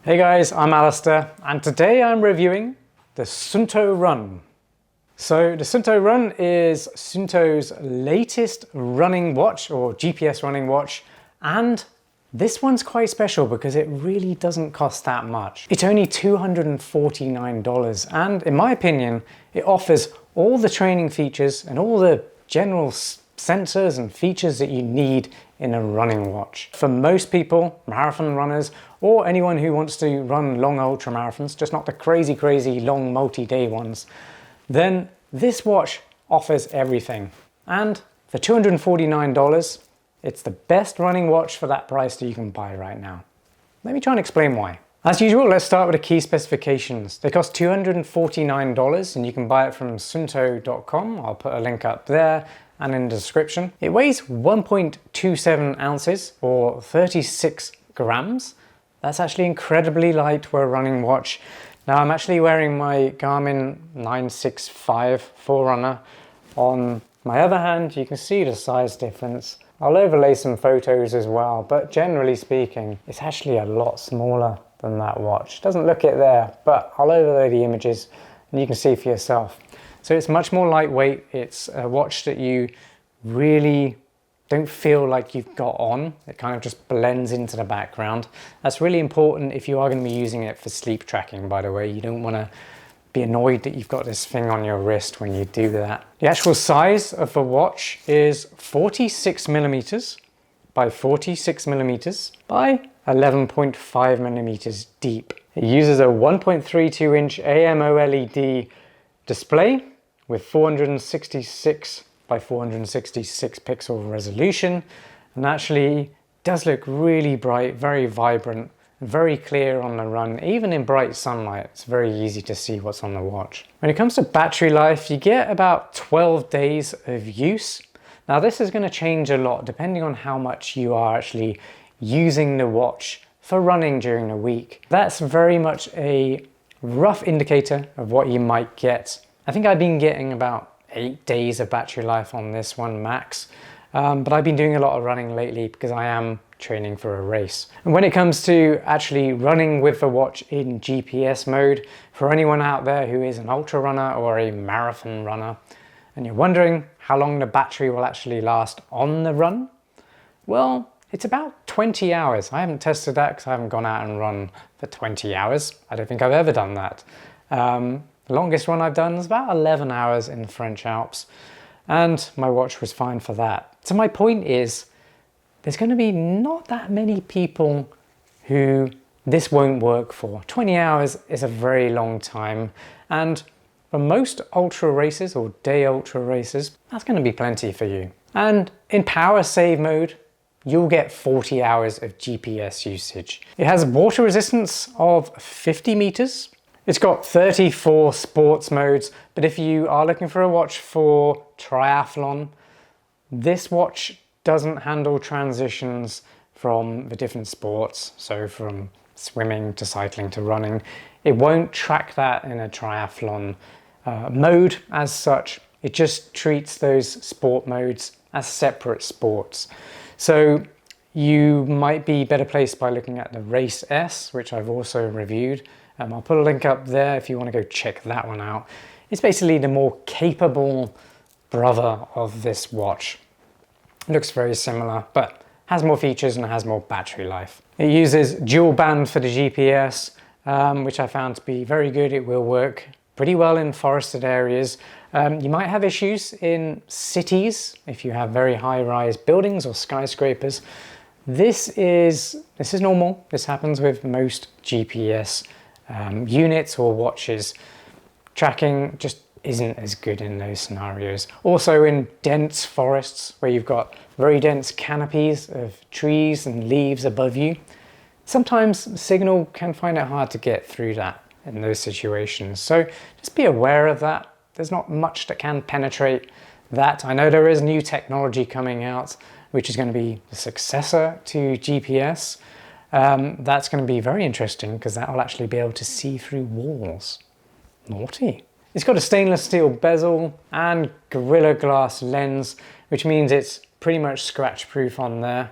Hey guys, I'm Alastair and today I'm reviewing the Suunto Run. So the Suunto Run is Suunto's latest running watch or GPS running watch, and this one's quite special because it really doesn't cost that much. It's only $249 and in my opinion it offers all the training features and all the general sensors and features that you need in a running watch. For most people, marathon runners, or anyone who wants to run long ultra marathons, just not the crazy long multi-day ones, then this watch offers everything. And for $249, it's the best running watch for that price that you can buy right now. Let me try and explain why. As usual, let's start with the key specifications. They cost $249 and you can buy it from suunto.com. I'll put a link up there and in the description. It weighs 1.27 ounces or 36 grams. That's actually incredibly light for a running watch. Now I'm actually wearing my Garmin 965 Forerunner. On my other hand, you can see the size difference. I'll overlay some photos as well, but generally speaking, it's actually a lot smaller than that watch. Doesn't look it there, but I'll overlay the images and you can see for yourself. So it's much more lightweight. It's a watch that you really don't feel like you've got on. It kind of just blends into the background. That's really important if you are going to be using it for sleep tracking, by the way. You don't want to be annoyed that you've got this thing on your wrist when you do that. The actual size of the watch is 46 millimeters by 46 millimeters by 11.5 millimeters deep. It uses a 1.32 inch AMOLED display with 466 by 466 pixel resolution, and actually does look really bright, very vibrant, and very clear on the run. Even in bright sunlight, it's very easy to see what's on the watch. When it comes to battery life, you get about 12 days of use. Now this is going to change a lot depending on how much you are actually using the watch for running during the week. That's very much a rough indicator of what you might get. I think I've been getting about 8 days of battery life on this one max, but I've been doing a lot of running lately because I am training for a race. And when it comes to actually running with the watch in GPS mode, for anyone out there who is an ultra runner or a marathon runner, and you're wondering how long the battery will actually last on the run, well, it's about 20 hours. I haven't tested that because I haven't gone out and run for 20 hours. I don't think I've ever done that. The longest run I've done is about 11 hours in the French Alps, and my watch was fine for that. So my point is, there's going to be not that many people who this won't work for. 20 hours is a very long time, and for most ultra races or day ultra races, that's going to be plenty for you. And in power save mode, you'll get 40 hours of GPS usage. It has a water resistance of 50 meters. It's got 34 sports modes, but if you are looking for a watch for triathlon, this watch doesn't handle transitions from the different sports. So from swimming to cycling to running, it won't track that in a triathlon mode as such. It just treats those sport modes as separate sports. So you might be better placed by looking at the Race S, which I've also reviewed. I'll put a link up there if you want to go check that one out. It's basically the more capable brother of this watch. It looks very similar, but has more features and has more battery life. It uses dual band for the GPS, which I found to be very good. It will work pretty well in forested areas. You might have issues in cities if you have very high-rise buildings or skyscrapers. This is normal. This happens with most GPS units or watches. Tracking just isn't as good in those scenarios. Also in dense forests where you've got very dense canopies of trees and leaves above you, sometimes signal can find it hard to get through that in those situations. So just be aware of that. There's not much that can penetrate that. I know there is new technology coming out which is going to be the successor to GPS. That's going to be very interesting because that will actually be able to see through walls. Naughty. It's got a stainless steel bezel and Gorilla Glass lens, which means it's pretty much scratch proof on there.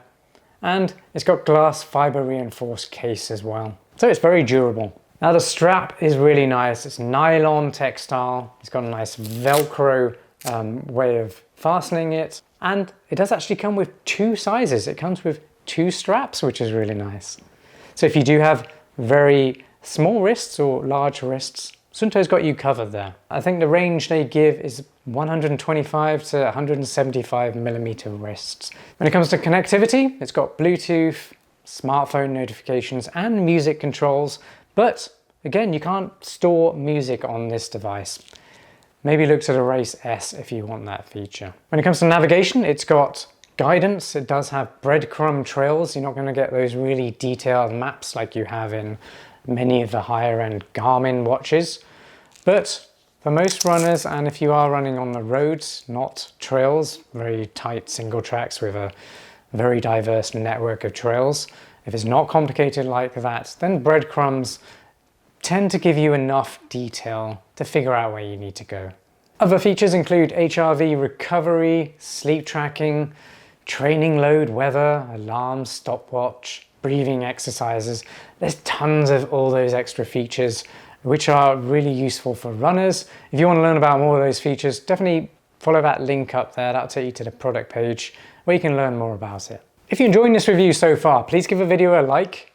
And it's got glass fiber reinforced case as well. So it's very durable. Now the strap is really nice. It's nylon textile. It's got a nice Velcro way of fastening it. And it does actually come with 2 sizes. It comes with 2 straps, which is really nice. So if you do have very small wrists or large wrists, Suunto's got you covered there. I think the range they give is 125 to 175 millimeter wrists. When it comes to connectivity, it's got Bluetooth, smartphone notifications and music controls, but again, you can't store music on this device. Maybe look to the Race S if you want that feature. When it comes to navigation, it's got guidance. It does have breadcrumb trails. You're not going to get those really detailed maps like you have in many of the higher end Garmin watches. But for most runners, and if you are running on the roads, not trails, very tight single tracks with a very diverse network of trails, if it's not complicated like that, then breadcrumbs tend to give you enough detail to figure out where you need to go. Other features include HRV recovery, sleep tracking, training load, weather, alarms, stopwatch, breathing exercises. There's tons of all those extra features which are really useful for runners. If you want to learn about more of those features, definitely follow that link up there. That'll take you to the product page where you can learn more about it. If you're enjoying this review so far, please give the video a like,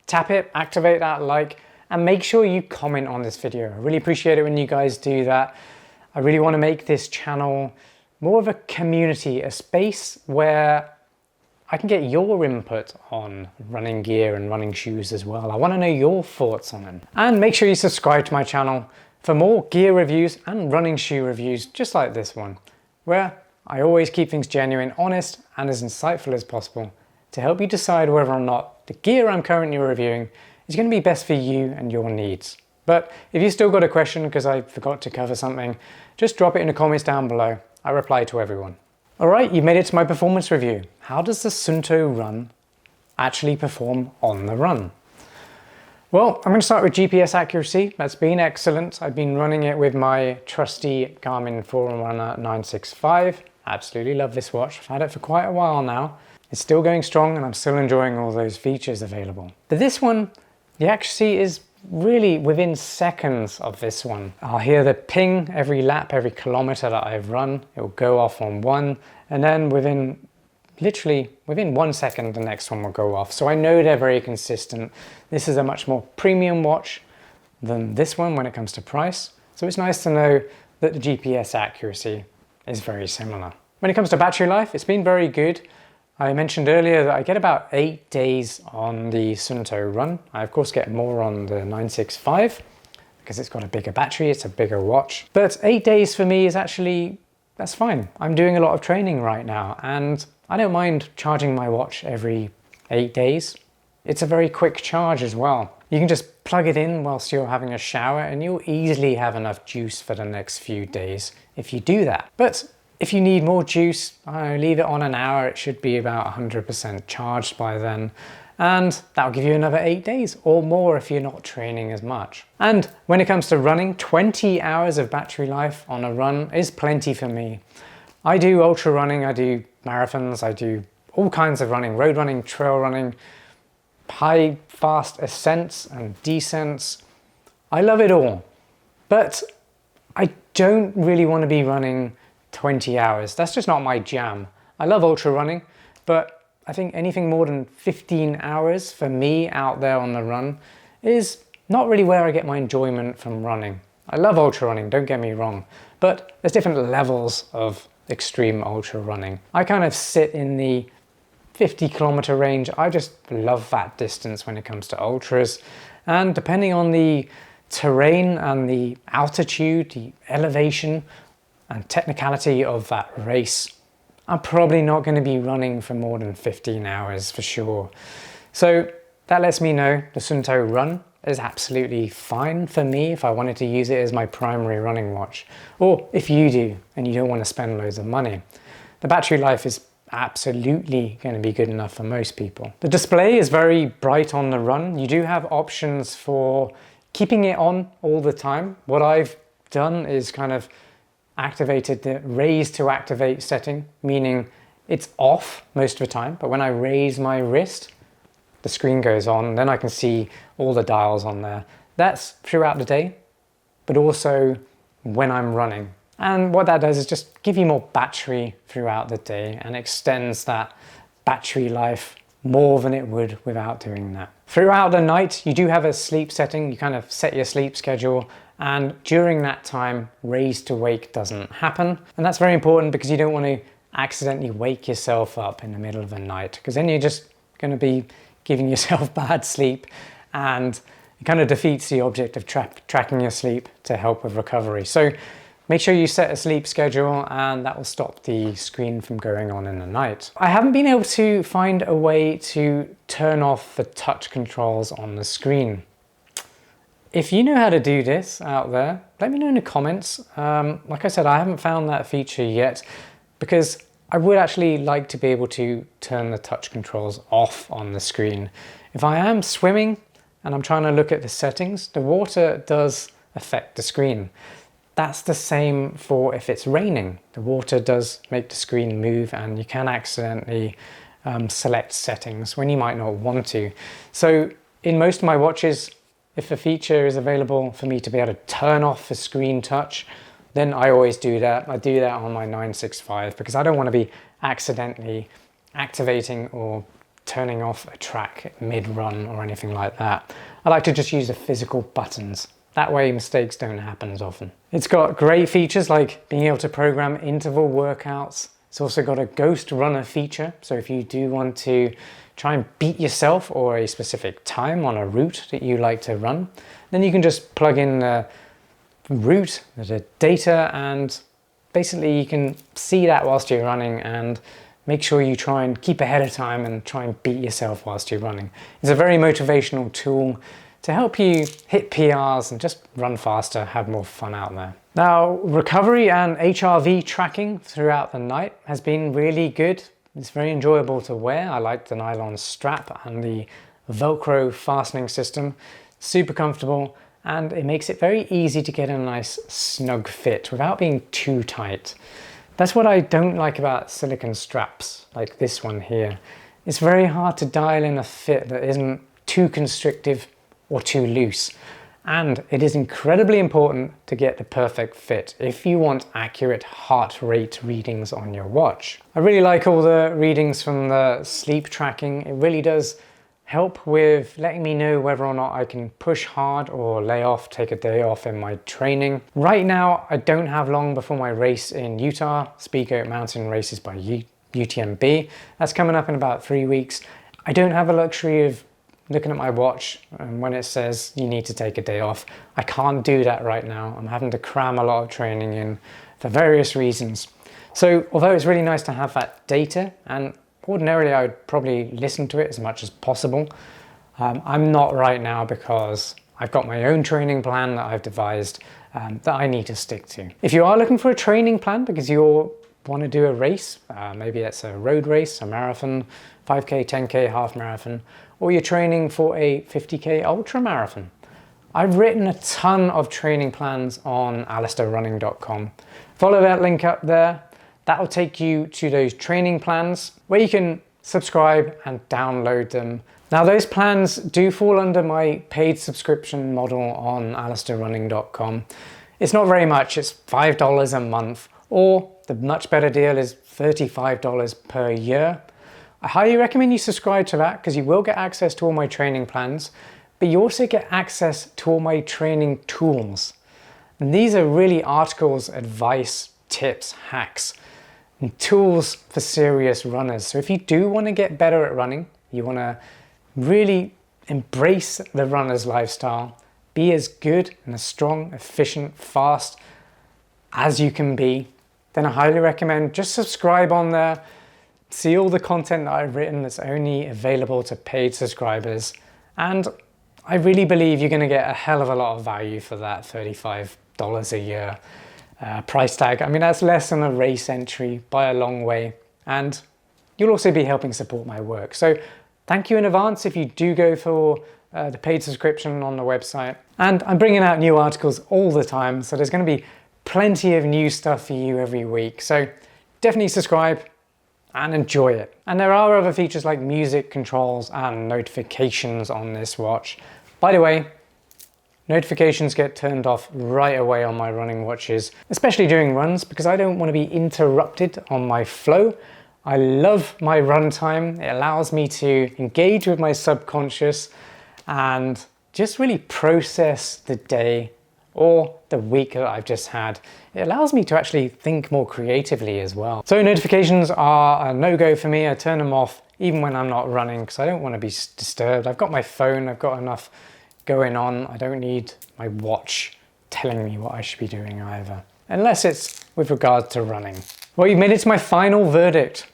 tap it, activate that like, and make sure you comment on this video. I really appreciate it when you guys do that. I really want to make this channel more of a community, a space where I can get your input on running gear and running shoes as well. I want to know your thoughts on them. And make sure you subscribe to my channel for more gear reviews and running shoe reviews just like this one, where I always keep things genuine, honest, and as insightful as possible to help you decide whether or not the gear I'm currently reviewing is going to be best for you and your needs. But if you still got a question because I forgot to cover something, just drop it in the comments down below. I reply to everyone. Alright, you made it to my performance review. How does the Suunto Run actually perform on the run? Well, I'm going to start with GPS accuracy. That's been excellent. I've been running it with my trusty Garmin Forerunner 965. Absolutely love this watch. I've had it for quite a while now. It's still going strong and I'm still enjoying all those features available. But this one, the accuracy is really within seconds of this one. I'll hear the ping every lap, every kilometer that I've run. It will go off on one, and then literally within 1 second, the next one will go off. So I know they're very consistent. This is a much more premium watch than this one when it comes to price. So it's nice to know that the GPS accuracy is very similar. When it comes to battery life, it's been very good. I mentioned earlier that I get about 8 days on the Suunto Run. I of course get more on the 965 because it's got a bigger battery, it's a bigger watch. But 8 days for me is actually, that's fine. I'm doing a lot of training right now and I don't mind charging my watch every 8 days. It's a very quick charge as well. You can just plug it in whilst you're having a shower and you'll easily have enough juice for the next few days if you do that. But if you need more juice, leave it on an hour. It should be about 100% charged by then. And that'll give you another 8 days or more if you're not training as much. And when it comes to running, 20 hours of battery life on a run is plenty for me. I do ultra running, I do marathons, I do all kinds of running, road running, trail running, high, fast ascents and descents. I love it all. But I don't really want to be running 20 hours. That's just not my jam. I love ultra running, but I think anything more than 15 hours for me out there on the run is not really where I get my enjoyment from running. I love ultra running, don't get me wrong, but there's different levels of extreme ultra running. I kind of sit in the 50-kilometer range. I just love that distance when it comes to ultras, and depending on the terrain and the altitude, the elevation and technicality of that race, I'm probably not going to be running for more than 15 hours for sure. So that lets me know the Suunto Run is absolutely fine for me if I wanted to use it as my primary running watch. Or if you do and you don't want to spend loads of money. The battery life is absolutely going to be good enough for most people. The display is very bright on the run. You do have options for keeping it on all the time. What I've done is kind of activated the raise to activate setting, meaning it's off most of the time, but when I raise my wrist, the screen goes on, then I can see all the dials on there. That's throughout the day, but also when I'm running. And what that does is just give you more battery throughout the day and extends that battery life more than it would without doing that. Throughout the night, you do have a sleep setting. You kind of set your sleep schedule, and during that time, raise to wake doesn't happen. And that's very important because you don't want to accidentally wake yourself up in the middle of the night, because then you're just going to be giving yourself bad sleep, and it kind of defeats the object of tracking your sleep to help with recovery. So make sure you set a sleep schedule, and that will stop the screen from going on in the night. I haven't been able to find a way to turn off the touch controls on the screen. If you know how to do this out there, let me know in the comments. Like I said, I haven't found that feature yet, because I would actually like to be able to turn the touch controls off on the screen. If I am swimming and I'm trying to look at the settings, the water does affect the screen. That's the same for if it's raining. The water does make the screen move, and you can accidentally select settings when you might not want to. So in most of my watches, if a feature is available for me to be able to turn off the screen touch, then I always do that. I do that on my 965 because I don't want to be accidentally activating or turning off a track mid-run or anything like that. I like to just use the physical buttons. That way mistakes don't happen as often. It's got great features like being able to program interval workouts. It's also got a ghost runner feature. So if you do want to try and beat yourself or a specific time on a route that you like to run, then you can just plug in the route, the data, and basically you can see that whilst you're running and make sure you try and keep ahead of time and try and beat yourself whilst you're running. It's a very motivational tool to help you hit PRs and just run faster, have more fun out there. Now, recovery and HRV tracking throughout the night has been really good. It's very enjoyable to wear. I like the nylon strap and the Velcro fastening system. Super comfortable, and it makes it very easy to get a nice snug fit without being too tight. That's what I don't like about silicone straps, like this one here. It's very hard to dial in a fit that isn't too constrictive or too loose. And it is incredibly important to get the perfect fit if you want accurate heart rate readings on your watch. I really like all the readings from the sleep tracking. It really does help with letting me know whether or not I can push hard or lay off, take a day off in my training. Right now, I don't have long before my race in Utah, Speedgoat Mountain Races by UTMB. That's coming up in about 3 weeks. I don't have the luxury of looking at my watch and when it says you need to take a day off. I can't do that right now. I'm having to cram a lot of training in for various reasons. So although it's really nice to have that data, and ordinarily I would probably listen to it as much as possible, I'm not right now because I've got my own training plan that I've devised that I need to stick to. If you are looking for a training plan because you want to do a race, maybe it's a road race, a marathon, 5K, 10K, half marathon, or you're training for a 50K ultra marathon, I've written a ton of training plans on alastairrunning.com. Follow that link up there. That will take you to those training plans where you can subscribe and download them. Now those plans do fall under my paid subscription model on alastairrunning.com. It's not very much, it's $5 a month, or the much better deal is $35 per year. I highly recommend you subscribe to that because you will get access to all my training plans, but you also get access to all my training tools. And these are really articles, advice, tips, hacks, and tools for serious runners. So if you do want to get better at running, you want to really embrace the runner's lifestyle, be as good and as strong, efficient, fast as you can be, then I highly recommend just subscribe on there. See all the content that I've written that's only available to paid subscribers. And I really believe you're going to get a hell of a lot of value for that $35 a year price tag. I mean, that's less than a race entry by a long way. And you'll also be helping support my work. So thank you in advance if you do go for the paid subscription on the website. And I'm bringing out new articles all the time. So there's going to be plenty of new stuff for you every week. So definitely subscribe. and enjoy it. And there are other features like music controls and notifications on this watch. By the way, notifications get turned off right away on my running watches, especially during runs, because I don't want to be interrupted on my flow. I love my run time. It allows me to engage with my subconscious and just really process the day or the week that I've just had. It allows me to actually think more creatively as well. So notifications are a no-go for me. I turn them off even when I'm not running because I don't want to be disturbed. I've got my phone, I've got enough going on. I don't need my watch telling me what I should be doing either, unless it's with regard to running. Well, you've made it to my final verdict.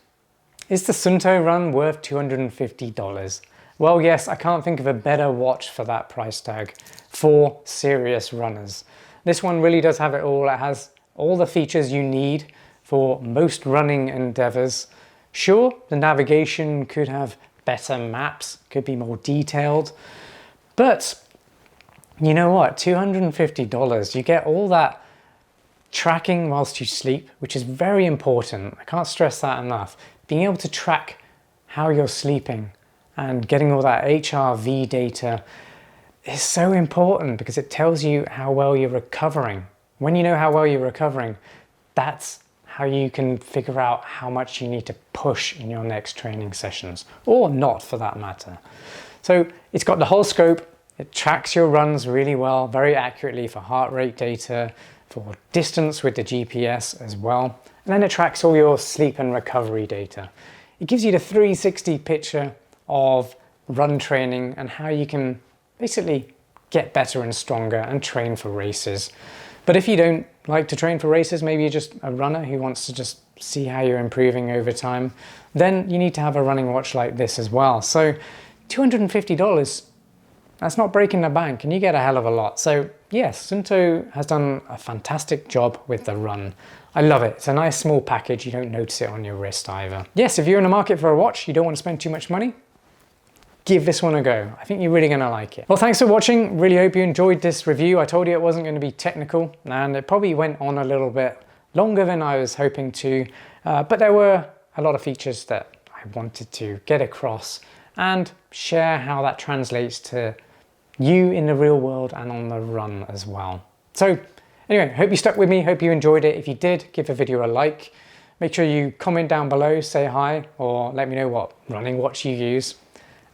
Is the Suunto Run worth $250? Well, yes, I can't think of a better watch for that price tag for serious runners. This one really does have it all. It has all the features you need for most running endeavors. Sure, the navigation could have better maps, could be more detailed, but you know what, $250, you get all that tracking whilst you sleep, which is very important. I can't stress that enough. Being able to track how you're sleeping and getting all that HRV data is so important because it tells you how well you're recovering. When you know how well you're recovering, that's how you can figure out how much you need to push in your next training sessions, or not for that matter. So it's got the whole scope. It tracks your runs really well, very accurately for heart rate data, for distance with the GPS as well. And then it tracks all your sleep and recovery data. It gives you the 360 picture of run training and how you can basically get better and stronger and train for races. But if you don't like to train for races, maybe you're just a runner who wants to just see how you're improving over time, then you need to have a running watch like this as well. So $250, that's not breaking the bank, and you get a hell of a lot. So yes, Suunto has done a fantastic job with the Run. I love it. It's a nice small package. You don't notice it on your wrist either. Yes, if you're in the market for a watch, you don't want to spend too much money, give this one a go. I think you're really going to like it. Well, thanks for watching. Really hope you enjoyed this review. I told you it wasn't going to be technical, and it probably went on a little bit longer than I was hoping to, but there were a lot of features that I wanted to get across and share how that translates to you in the real world and on the run as well. So anyway, hope you stuck with me, hope you enjoyed it. If you did, give the video a like. Make sure you comment down below, say hi, or let me know what running watch you use.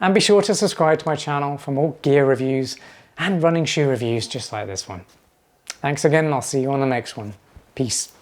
And be sure to subscribe to my channel for more gear reviews and running shoe reviews just like this one. Thanks again, and I'll see you on the next one. Peace.